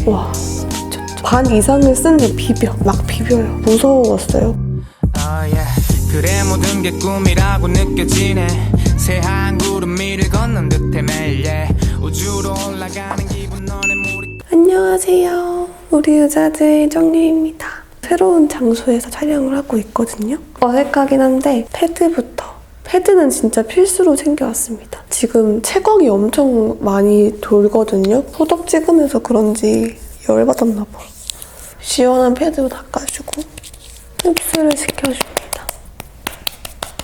와, 미쳤죠. 반 이상을 쓴데 비벼. 막 비벼요. 무서웠어요. 그래 모든 게 꿈이라고 느껴지네. 새하얀 구름 위를 걷는 듯해 매일 우주로 올라가는 기분 너네 물이. 안녕하세요. 우리 의자들 정유입니다. 새로운 장소에서 촬영을 하고 있거든요. 어색하긴 한데 패드는 진짜 필수로 챙겨왔습니다. 지금 채광이 엄청 많이 돌거든요. 소독 찍으면서 그런지 열받았나 봐. 시원한 패드로 닦아주고 흡수를 시켜줍니다.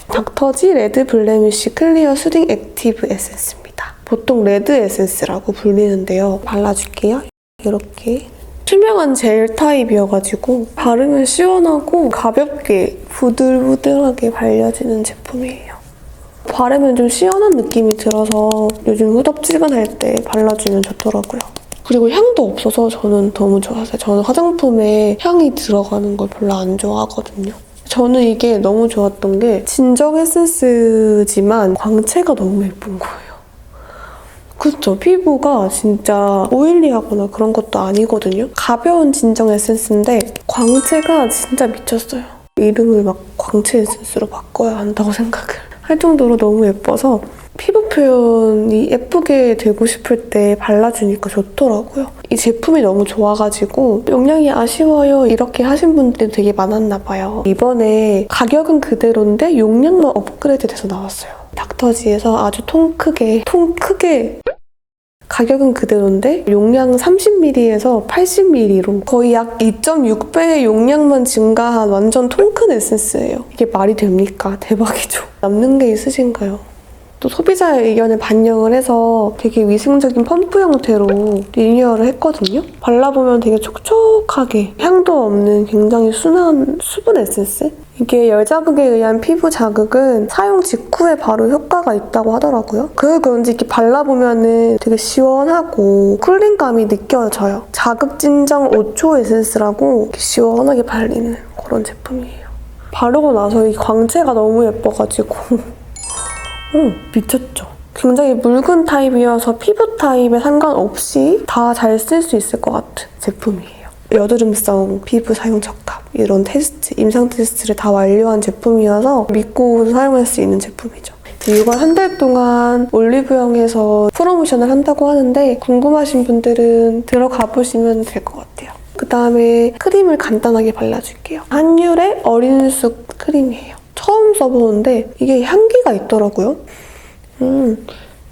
닥터지 레드 블레미쉬 클리어 수딩 액티브 에센스입니다. 보통 레드 에센스라고 불리는데요. 발라줄게요. 이렇게 투명한 젤 타입이어가지고 바르면 시원하고 가볍게 부들부들하게 발려지는 제품이에요. 바르면 좀 시원한 느낌이 들어서 요즘 후덥지근할 때 발라주면 좋더라고요. 그리고 향도 없어서 저는 너무 좋았어요. 저는 화장품에 향이 들어가는 걸 별로 안 좋아하거든요. 저는 이게 너무 좋았던 게 진정 에센스지만 광채가 너무 예쁜 거예요. 그쵸? 피부가 진짜 오일리하거나 그런 것도 아니거든요. 가벼운 진정 에센스인데 광채가 진짜 미쳤어요. 이름을 막 광채 에센스로 바꿔야 한다고 생각을 할 정도로 너무 예뻐서 피부 표현이 예쁘게 되고 싶을 때 발라주니까 좋더라고요. 이 제품이 너무 좋아가지고 용량이 아쉬워요 이렇게 하신 분들이 되게 많았나 봐요. 이번에 가격은 그대로인데 용량만 업그레이드 돼서 나왔어요. 닥터지에서 아주 통 크게 가격은 그대로인데 용량 30ml에서 80ml로 거의 약 2.6배의 용량만 증가한 완전 통 큰 에센스예요. 이게 말이 됩니까? 대박이죠. 남는 게 있으신가요? 또 소비자의 의견을 반영을 해서 되게 위생적인 펌프 형태로 리뉴얼을 했거든요. 발라보면 되게 촉촉하게 향도 없는 굉장히 순한 수분 에센스? 이게 열 자극에 의한 피부 자극은 사용 직후에 바로 효과가 있다고 하더라고요. 그래서 그런지 이렇게 발라보면 되게 시원하고 쿨링감이 느껴져요. 자극 진정 5초 에센스라고 이렇게 시원하게 발리는 그런 제품이에요. 바르고 나서 이 광채가 너무 예뻐가지고 미쳤죠? 굉장히 묽은 타입이어서 피부 타입에 상관없이 다 잘 쓸 수 있을 것 같은 제품이에요. 여드름성 피부 사용 적합 이런 테스트, 임상 테스트를 다 완료한 제품이어서 믿고 사용할 수 있는 제품이죠. 이걸 한 달 동안 올리브영에서 프로모션을 한다고 하는데 궁금하신 분들은 들어가 보시면 될 것 같아요. 그다음에 크림을 간단하게 발라줄게요. 한율의 어린 쑥 크림이에요. 처음 써보는데 이게 향기가 있더라고요.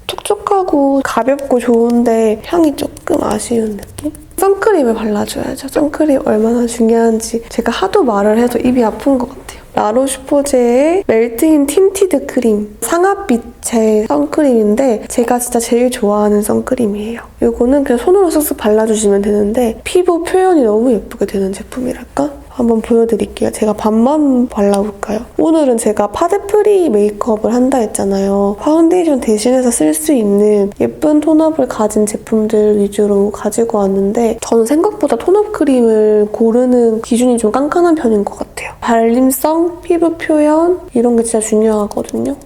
촉촉하고 가볍고 좋은데 향이 조금 아쉬운 느낌? 선크림을 발라줘야죠. 선크림 얼마나 중요한지 제가 하도 말을 해서 입이 아픈 것 같아요. 라로슈포제의 멜트인 틴티드 크림. 상아빛의 선크림인데 제가 진짜 제일 좋아하는 선크림이에요. 이거는 그냥 손으로 쓱쓱 발라주시면 되는데 피부 표현이 너무 예쁘게 되는 제품이랄까? 한번 보여드릴게요. 제가 반만 발라볼까요? 오늘은 제가 파데 프리 메이크업을 한다 했잖아요. 파운데이션 대신해서 쓸 수 있는 예쁜 톤업을 가진 제품들 위주로 가지고 왔는데 저는 생각보다 톤업 크림을 고르는 기준이 좀 깐깐한 편인 것 같아요. 발림성, 피부 표현 이런 게 진짜 중요하거든요.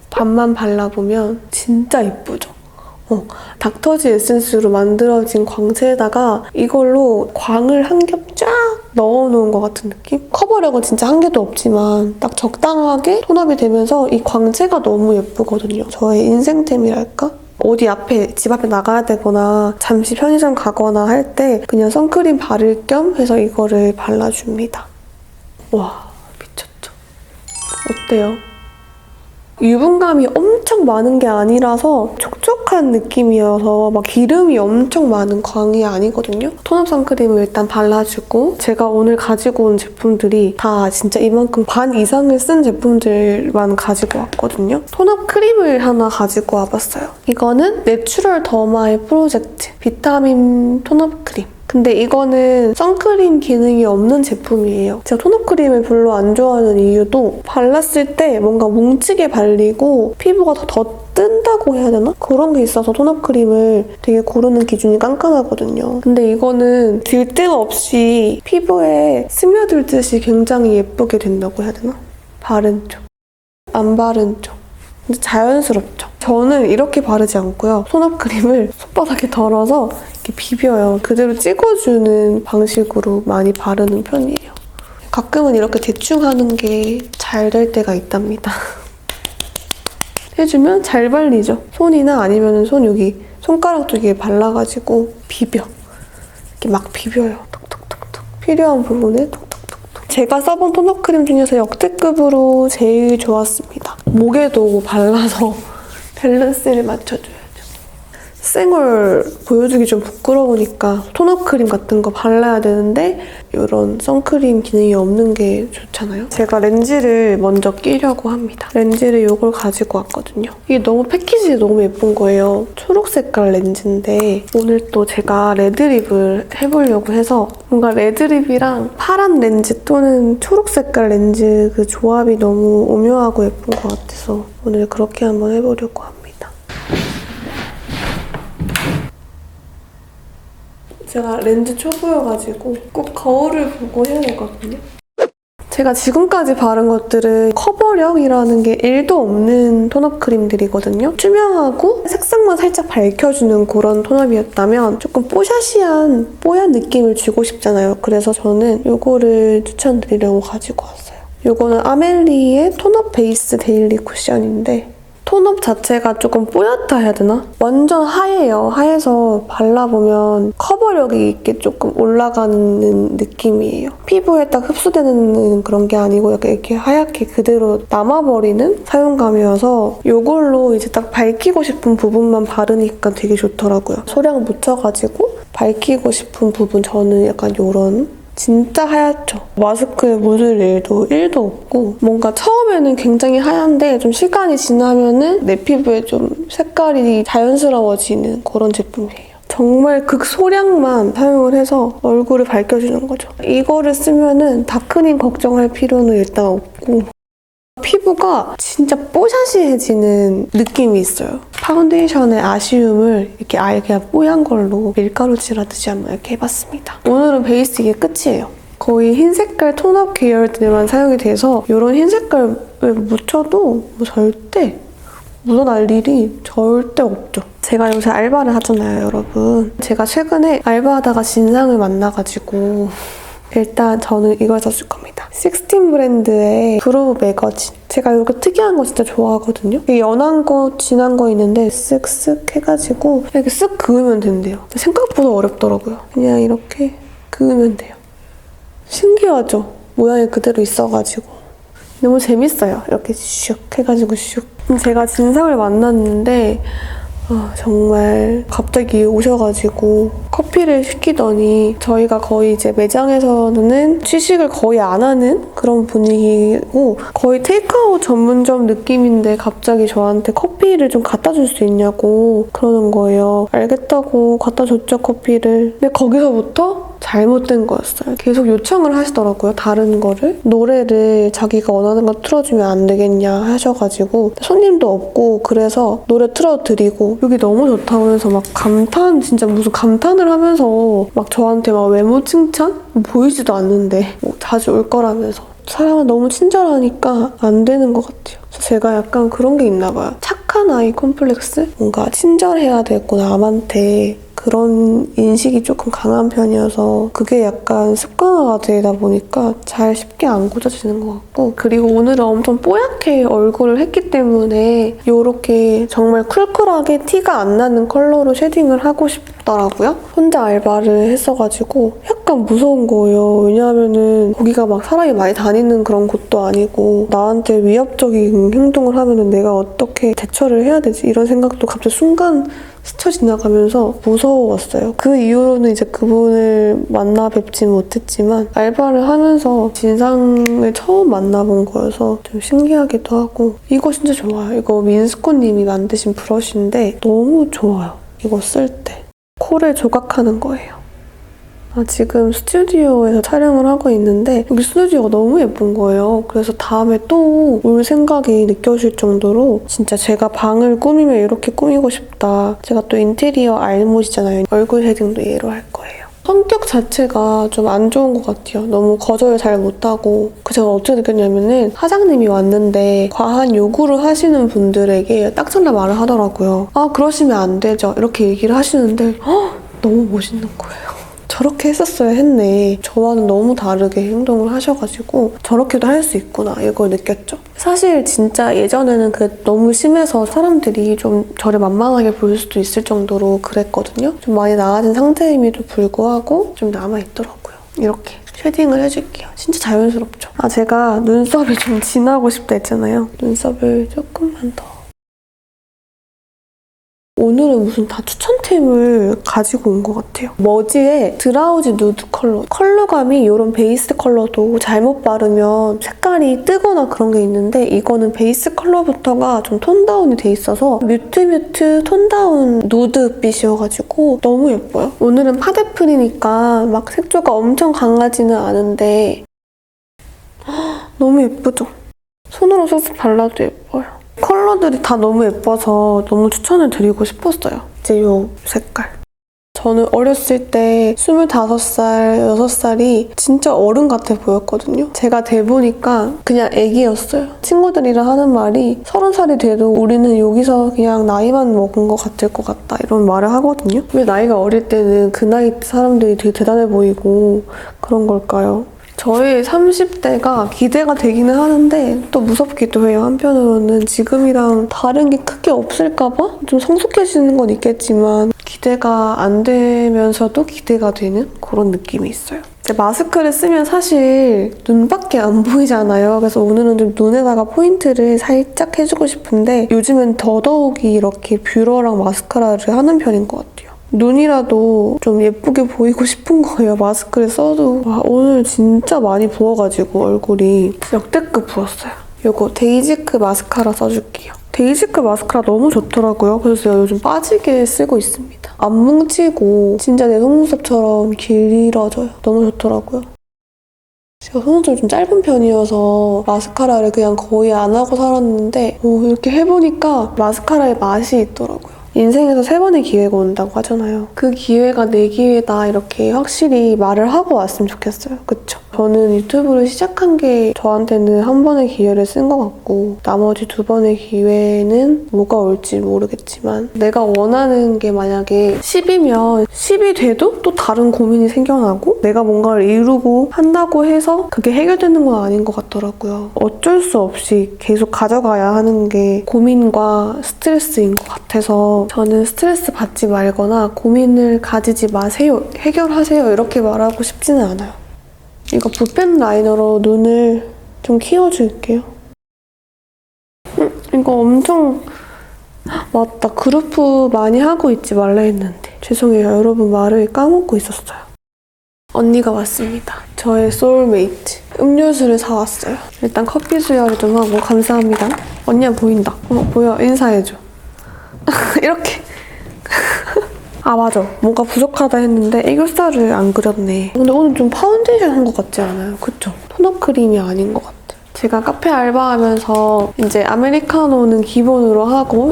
반만 발라보면 진짜 예쁘죠? 닥터지 에센스로 만들어진 광채에다가 이걸로 광을 한 겹 쫙 넣어놓은 것 같은 느낌? 커버력은 진짜 한 개도 없지만 딱 적당하게 톤업이 되면서 이 광채가 너무 예쁘거든요. 저의 인생템이랄까? 어디 앞에, 집 앞에 나가야 되거나 잠시 편의점 가거나 할 때 그냥 선크림 바를 겸 해서 이거를 발라줍니다. 와, 미쳤죠? 어때요? 유분감이 엄청 많은 게 아니라서 촉촉한 느낌이어서 막 기름이 엄청 많은 광이 아니거든요. 톤업 선크림을 일단 발라주고 제가 오늘 가지고 온 제품들이 다 진짜 이만큼 반 이상을 쓴 제품들만 가지고 왔거든요. 톤업 크림을 하나 가지고 와봤어요. 이거는 내추럴 더마의 프로젝트 비타민 톤업 크림. 근데 이거는 선크림 기능이 없는 제품이에요. 제가 톤업 크림을 별로 안 좋아하는 이유도 발랐을 때 뭔가 뭉치게 발리고 피부가 더 뜬다고 해야 되나? 그런 게 있어서 톤업 크림을 되게 고르는 기준이 깐깐하거든요. 근데 이거는 들뜸 없이 피부에 스며들듯이 굉장히 예쁘게 된다고 해야 되나? 바른 쪽, 안 바른 쪽. 근데 자연스럽죠? 저는 이렇게 바르지 않고요. 톤업 크림을 손바닥에 덜어서 이렇게 비벼요. 그대로 찍어주는 방식으로 많이 바르는 편이에요. 가끔은 이렇게 대충 하는 게 잘 될 때가 있답니다. 해주면 잘 발리죠. 손이나 아니면 손 여기 손가락 쪽에 발라가지고 비벼. 이렇게 막 비벼요. 톡톡톡톡. 필요한 부분에 톡톡톡톡. 제가 써본 토너 크림 중에서 역대급으로 제일 좋았습니다. 목에도 발라서 밸런스를 맞춰줘야죠. 생얼 보여주기 좀 부끄러우니까 토너 크림 같은 거 발라야 되는데 이런 선크림 기능이 없는 게 좋잖아요. 제가 렌즈를 먼저 끼려고 합니다. 렌즈를 이걸 가지고 왔거든요. 이게 너무 패키지가 너무 예쁜 거예요. 초록 색깔 렌즈인데 오늘 또 제가 레드립을 해보려고 해서 뭔가 레드립이랑 파란 렌즈 또는 초록 색깔 렌즈 그 조합이 너무 오묘하고 예쁜 것 같아서 오늘 그렇게 한번 해보려고 합니다. 제가 렌즈 초보여가지고 꼭 거울을 보고 해야 되거든요. 제가 지금까지 바른 것들은 커버력이라는 게 1도 없는 톤업 크림들이거든요. 투명하고 색상만 살짝 밝혀주는 그런 톤업이었다면 조금 뽀샤시한 뽀얀 느낌을 주고 싶잖아요. 그래서 저는 이거를 추천드리려고 가지고 왔어요. 이거는 아멜리의 톤업 베이스 데일리 쿠션인데 톤업 자체가 조금 뽀얗다 해야 되나? 완전 하얘요. 하얘서 발라보면 커버력이 있게 조금 올라가는 느낌이에요. 피부에 딱 흡수되는 그런 게 아니고 약간 이렇게 하얗게 그대로 남아버리는 사용감이어서 이걸로 이제 딱 밝히고 싶은 부분만 바르니까 되게 좋더라고요. 소량 묻혀가지고 밝히고 싶은 부분 저는 약간 이런 진짜 하얗죠. 마스크에 묻을 일도 1도 없고 뭔가 처음에는 굉장히 하얀데 좀 시간이 지나면은 내 피부에 좀 색깔이 자연스러워지는 그런 제품이에요. 정말 극소량만 사용을 해서 얼굴을 밝혀주는 거죠. 이거를 쓰면은 다크닝 걱정할 필요는 일단 없고 피부가 진짜 뽀샤시해지는 느낌이 있어요. 파운데이션의 아쉬움을 이렇게 아예 그냥 뽀얀 걸로 밀가루 칠하듯이 한번 이렇게 해봤습니다. 오늘은 베이스 이게 끝이에요. 거의 흰 색깔 톤업 계열들만 사용이 돼서 이런 흰 색깔을 묻혀도 뭐 절대 묻어날 일이 절대 없죠. 제가 요새 알바를 하잖아요, 여러분. 제가 최근에 알바하다가 진상을 만나가지고 일단 저는 이걸 썼을 겁니다. 16 브랜드의 브로우 매거진. 제가 이렇게 특이한 거 진짜 좋아하거든요. 이게 연한 거, 진한 거 있는데 쓱쓱 해가지고 이렇게 쓱 그으면 된대요. 생각보다 어렵더라고요. 그냥 이렇게 그으면 돼요. 신기하죠? 모양이 그대로 있어가지고. 너무 재밌어요. 이렇게 슉 해가지고 슉. 제가 진상을 만났는데 정말 갑자기 오셔가지고 커피를 시키더니 저희가 거의 이제 매장에서는 취식을 거의 안 하는 그런 분위기고 거의 테이크아웃 전문점 느낌인데 갑자기 저한테 커피를 좀 갖다 줄 수 있냐고 그러는 거예요. 알겠다고 갖다 줬죠, 커피를. 근데 거기서부터 잘못된 거였어요. 계속 요청을 하시더라고요, 다른 거를. 노래를 자기가 원하는 거 틀어주면 안 되겠냐 하셔가지고 손님도 없고 그래서 노래 틀어드리고 여기 너무 좋다고 해서 막 감탄, 진짜 무슨 감탄을 하면서 막 저한테 막 외모 칭찬? 보이지도 않는데 뭐 자주 올 거라면서. 사람은 너무 친절하니까 안 되는 것 같아요. 그래서 제가 약간 그런 게 있나 봐요. 착한 아이 콤플렉스? 뭔가 친절해야 되고 남한테 그런 인식이 조금 강한 편이어서 그게 약간 습관화가 되다 보니까 잘 쉽게 안 고쳐지는 것 같고 그리고 오늘은 엄청 뽀얗게 얼굴을 했기 때문에 이렇게 정말 쿨쿨하게 티가 안 나는 컬러로 쉐딩을 하고 싶더라고요. 혼자 알바를 했어가지고 약간 무서운 거예요. 왜냐하면은 거기가 막 사람이 많이 다니는 그런 곳도 아니고 나한테 위협적인 행동을 하면은 내가 어떻게 대처를 해야 되지? 이런 생각도 갑자기 순간 스쳐 지나가면서 무서웠어요. 그 이후로는 이제 그분을 만나 뵙진 못했지만 알바를 하면서 진상을 처음 만나본 거여서 좀 신기하기도 하고 이거 진짜 좋아요. 이거 민스코님이 만드신 브러쉬인데 너무 좋아요. 이거 쓸 때. 코를 조각하는 거예요. 지금 스튜디오에서 촬영을 하고 있는데 여기 스튜디오가 너무 예쁜 거예요. 그래서 다음에 또 올 생각이 느껴질 정도로 진짜 제가 방을 꾸미면 이렇게 꾸미고 싶다. 제가 또 인테리어 알못이잖아요. 얼굴 쉐딩도 얘로 할 거예요. 성격 자체가 좀 안 좋은 것 같아요. 너무 거절 잘 못하고 제가 어떻게 느꼈냐면은 사장님이 왔는데 과한 요구를 하시는 분들에게 딱 잘라 말을 하더라고요. 그러시면 안 되죠. 이렇게 얘기를 하시는데 너무 멋있는 거예요. 저렇게 했었어야 했네. 저와는 너무 다르게 행동을 하셔가지고 저렇게도 할 수 있구나 이걸 느꼈죠. 사실 진짜 예전에는 그게 너무 심해서 사람들이 좀 저를 만만하게 볼 수도 있을 정도로 그랬거든요. 좀 많이 나아진 상태임에도 불구하고 좀 남아있더라고요. 이렇게 쉐딩을 해줄게요. 진짜 자연스럽죠? 아, 제가 눈썹이 좀 진하고 싶다 했잖아요. 눈썹을 조금만 더. 오늘은 무슨 다 추천템을 가지고 온 것 같아요. 머지의 드라우지 누드 컬러. 컬러감이 이런 베이스 컬러도 잘못 바르면 색깔이 뜨거나 그런 게 있는데 이거는 베이스 컬러부터가 좀 톤다운이 돼 있어서 뮤트 톤다운 누드빛이어가지고 너무 예뻐요. 오늘은 파데프리니까 막 색조가 엄청 강하지는 않은데 너무 예쁘죠? 손으로 쏙쏙 발라도 예뻐요. 컬러들이 다 너무 예뻐서 너무 추천을 드리고 싶었어요. 이제 이 색깔. 저는 어렸을 때 25살, 6살이 진짜 어른 같아 보였거든요. 제가 돼보니까 그냥 애기였어요. 친구들이랑 하는 말이 30살이 돼도 우리는 여기서 그냥 나이만 먹은 것 같을 것 같다 이런 말을 하거든요. 왜 나이가 어릴 때는 그 나이 사람들이 되게 대단해 보이고 그런 걸까요? 저의 30대가 기대가 되기는 하는데 또 무섭기도 해요. 한편으로는 지금이랑 다른 게 크게 없을까봐? 좀 성숙해지는 건 있겠지만 기대가 안 되면서도 기대가 되는 그런 느낌이 있어요. 이제 마스크를 쓰면 사실 눈밖에 안 보이잖아요. 그래서 오늘은 좀 눈에다가 포인트를 살짝 해주고 싶은데 요즘은 더더욱이 이렇게 뷰러랑 마스카라를 하는 편인 것 같아요. 눈이라도 좀 예쁘게 보이고 싶은 거예요. 마스크를 써도. 와, 오늘 진짜 많이 부어가지고 얼굴이 역대급 부었어요. 이거 데이지크 마스카라 써줄게요. 데이지크 마스카라 너무 좋더라고요. 그래서 제가 요즘 빠지게 쓰고 있습니다. 안 뭉치고 진짜 내 속눈썹처럼 길어져요. 너무 좋더라고요. 제가 속눈썹이 좀 짧은 편이어서 마스카라를 그냥 거의 안 하고 살았는데 이렇게 해보니까 마스카라의 맛이 있더라고요. 인생에서 3번의 기회가 온다고 하잖아요. 그 기회가 내 기회다 이렇게 확실히 말을 하고 왔으면 좋겠어요. 그쵸? 저는 유튜브를 시작한 게 저한테는 한 번의 기회를 쓴 것 같고 나머지 2번의 기회는 뭐가 올지 모르겠지만 내가 원하는 게 만약에 10이면 10이 돼도 또 다른 고민이 생겨나고 내가 뭔가를 이루고 한다고 해서 그게 해결되는 건 아닌 것 같더라고요. 어쩔 수 없이 계속 가져가야 하는 게 고민과 스트레스인 것 같아서 저는 스트레스 받지 말거나 고민을 가지지 마세요, 해결하세요 이렇게 말하고 싶지는 않아요. 이거 붓펜 라이너로 눈을 좀 키워줄게요. 이거 엄청... 맞다, 그루프 많이 하고 있지 말라 했는데 죄송해요. 여러분 말을 까먹고 있었어요. 언니가 왔습니다. 저의 소울메이트. 음료수를 사왔어요. 일단 커피 수혈을 좀 하고 감사합니다. 언니야 보인다. 보여. 인사해줘. 이렇게. 아 맞아. 뭔가 부족하다 했는데 애교살을 안 그렸네. 근데 오늘 좀 파운데이션 한 것 같지 않아요? 그쵸? 톤업 크림이 아닌 것 같아. 제가 카페 알바하면서 이제 아메리카노는 기본으로 하고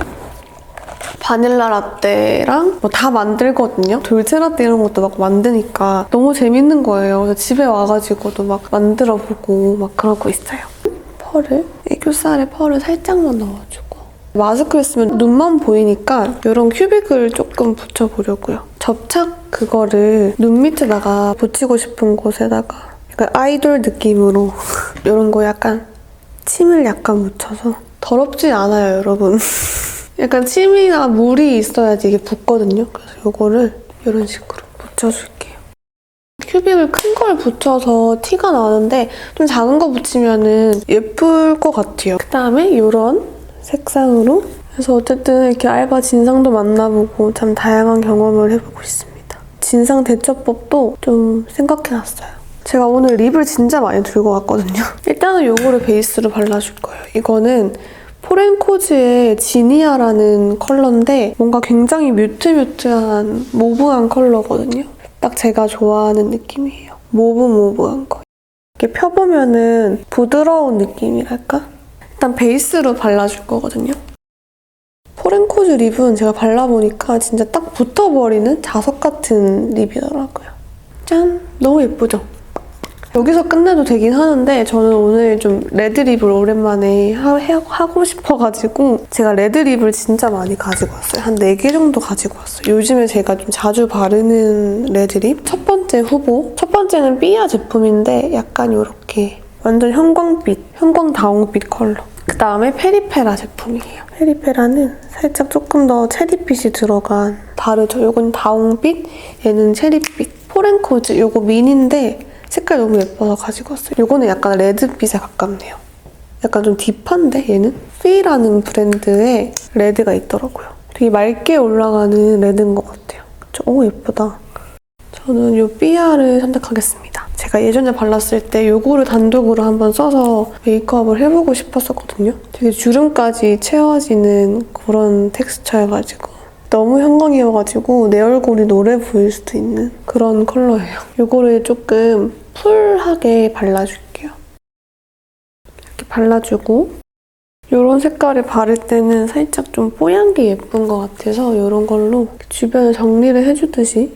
바닐라 라떼랑 뭐 다 만들거든요. 돌체 라떼 이런 것도 막 만드니까 너무 재밌는 거예요. 그래서 집에 와가지고도 막 만들어보고 막 그러고 있어요. 펄을, 애교살에 펄을 살짝만 넣어주고 마스크를 쓰면 눈만 보이니까 이런 큐빅을 조금 붙여보려고요. 접착 그거를 눈 밑에다가 붙이고 싶은 곳에다가 약간 아이돌 느낌으로 이런 거 약간 침을 약간 묻혀서 더럽지 않아요, 여러분. 약간 침이나 물이 있어야지 이게 붙거든요. 그래서 이거를 이런 식으로 붙여줄게요. 큐빅을 큰 걸 붙여서 티가 나는데 좀 작은 거 붙이면 예쁠 것 같아요. 그다음에 이런 색상으로 그래서 어쨌든 이렇게 알바 진상도 만나보고 참 다양한 경험을 해보고 있습니다. 진상 대처법도 좀 생각해놨어요. 제가 오늘 립을 진짜 많이 들고 왔거든요. 일단은 이거를 베이스로 발라줄 거예요. 이거는 포렌코즈의 지니아라는 컬러인데 뭔가 굉장히 뮤트한 모브한 컬러거든요. 딱 제가 좋아하는 느낌이에요. 모브한 거. 이렇게 펴보면은 부드러운 느낌이랄까? 일단 베이스로 발라줄 거거든요. 포렌코즈 립은 제가 발라보니까 진짜 딱 붙어버리는 자석 같은 립이더라고요. 짠! 너무 예쁘죠? 여기서 끝내도 되긴 하는데 저는 오늘 좀 레드립을 오랜만에 하고 싶어가지고 제가 레드립을 진짜 많이 가지고 왔어요. 한 4개 정도 가지고 왔어요. 요즘에 제가 좀 자주 바르는 레드립. 첫 번째 후보. 첫 번째는 삐아 제품인데 약간 이렇게 완전 형광다홍빛 컬러. 그 다음에 페리페라 제품이에요. 페리페라는 살짝 조금 더 체리빛이 들어간 다르죠. 이건 다홍빛, 얘는 체리빛. 포렌코즈 이거 미니인데 색깔 너무 예뻐서 가지고 왔어요. 이거는 약간 레드빛에 가깝네요. 약간 좀 딥한데 얘는? 피라는 브랜드의 레드가 있더라고요. 되게 맑게 올라가는 레드인 것 같아요. 그쵸? 오 예쁘다. 저는 이 삐아를 선택하겠습니다. 제가 예전에 발랐을 때 이거를 단독으로 한번 써서 메이크업을 해보고 싶었었거든요. 되게 주름까지 채워지는 그런 텍스처여가지고 너무 형광이어가지고 내 얼굴이 노래 보일 수도 있는 그런 컬러예요. 이거를 조금 풀하게 발라줄게요. 이렇게 발라주고 이런 색깔을 바를 때는 살짝 좀 뽀얀 게 예쁜 것 같아서 이런 걸로 주변을 정리를 해주듯이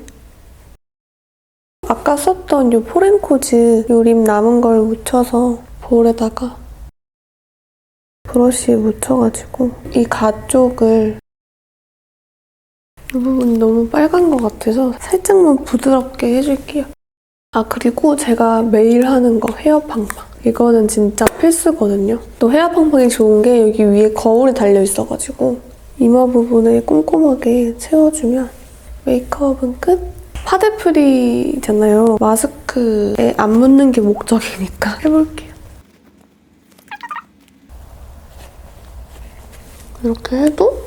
아까 썼던 이 포렌코즈 요 립 남은 걸 묻혀서 볼에다가 브러쉬에 묻혀가지고 이 가쪽을 이 부분이 너무 빨간 것 같아서 살짝만 부드럽게 해줄게요. 아 그리고 제가 매일 하는 거 헤어 팡팡. 이거는 진짜 필수거든요. 또 헤어 팡팡이 좋은 게 여기 위에 거울이 달려있어가지고 이마 부분에 꼼꼼하게 채워주면 메이크업은 끝! 파데프리잖아요. 마스크에 안 묻는 게 목적이니까 해볼게요. 이렇게 해도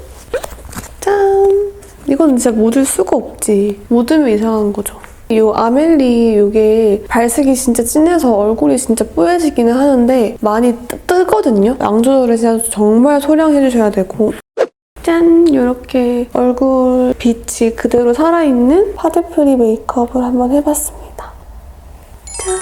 짠! 이건 진짜 묻을 수가 없지. 묻으면 이상한 거죠. 이 아멜리 이게 발색이 진짜 진해서 얼굴이 진짜 뽀얘지기는 하는데 많이 뜨거든요. 양 조절을 진짜 정말 소량해주셔야 되고 짠! 이렇게 얼굴 빛이 그대로 살아있는 파데프리 메이크업을 한번 해봤습니다. 짠!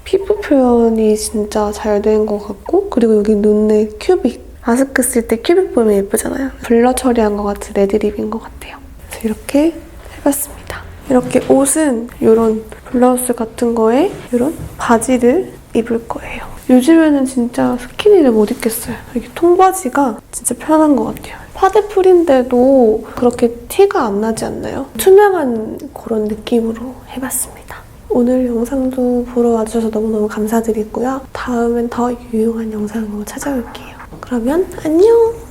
피부 표현이 진짜 잘 된 것 같고 그리고 여기 눈에 큐빅 마스크 쓸 때 큐빅 보면 예쁘잖아요. 블러 처리한 것 같은 레드립인 것 같아요. 그래서 이렇게 해봤습니다. 이렇게 옷은 이런 블라우스 같은 거에 이런 바지를 입을 거예요. 요즘에는 진짜 스키니를 못 입겠어요. 이게 통바지가 진짜 편한 것 같아요. 파데풀인데도 그렇게 티가 안 나지 않나요? 투명한 그런 느낌으로 해봤습니다. 오늘 영상도 보러 와주셔서 너무너무 감사드리고요. 다음엔 더 유용한 영상으로 찾아올게요. 그러면 안녕!